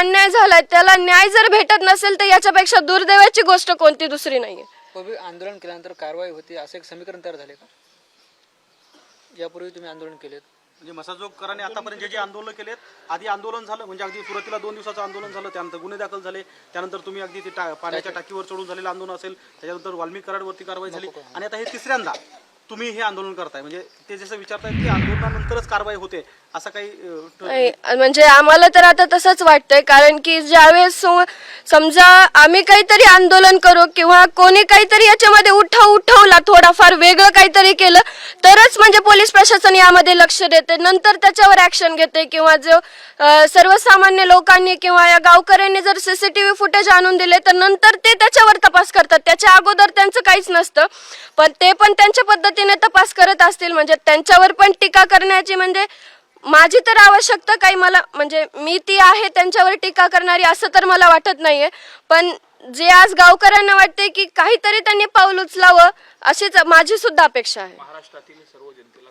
अन्याय झालाय त्याला न्याय जर भेटत नसेल तर याच्यापेक्षा दुर्दैवाची गोष्ट कोणती दुसरी नाहीये. आंदोलन केल्यानंतर कारवाई होती असं एक समीकरण तयार झाले का? यापूर्वी तुम्ही आंदोलन केलेत म्हणजे मसाजोगकरांनी आतापर्यंत जे आंदोलन केलेत, आधी आंदोलन झालं म्हणजे अगदी सुरुवातीला 2 दिवसाचं आंदोलन झालं, त्यानंतर गुन्हे दाखल झाले, त्यानंतर तुम्ही अगदी ते पाण्याच्या टाकीवर चढून झालेलं आंदोलन असेल, त्याच्यानंतर वाल्मिक कराडवरती कारवाई झाली आणि आता हे तिसऱ्यांदा तुम्ही हे आंदोलन करताय. म्हणजे ते जसं विचारतायत की आंदोलनानंतरच कारवाई होते असं काही नाही, म्हणजे आम्हाला तर आता तसंच वाटतंय, कारण की ज्यावेळेस समजा आम्ही काहीतरी आंदोलन करू किंवा कोणी काहीतरी याच्यामध्ये उठवला थोडाफार वेगळं काहीतरी केलं तरच म्हणजे पोलीस प्रशासन यामध्ये लक्ष देते, नंतर त्याच्यावर ऍक्शन घेते किंवा जो सर्वसामान्य लोकांनी किंवा या गावकऱ्यांनी जर सीसीटीव्ही फुटेज आणून दिले तर नंतर ते त्याच्यावर तपास करतात. त्याच्या अगोदर त्यांचं काहीच नसतं, पण ते पण त्यांच्या पद्धतीने तपास करत असतील. म्हणजे त्यांच्यावर पण टीका करण्याची म्हणजे माझी तर आवश्यकता काही मला म्हणजे मी ती आहे त्यांच्यावर टीका करणारी असं तर मला वाटत नाहीये. पण जे आज गावकऱ्यांना वाटते की काहीतरी त्यांनी पाऊल उचलावं अशीच माझी सुद्धा अपेक्षा आहे. महाराष्ट्रातील सर्व जनतेला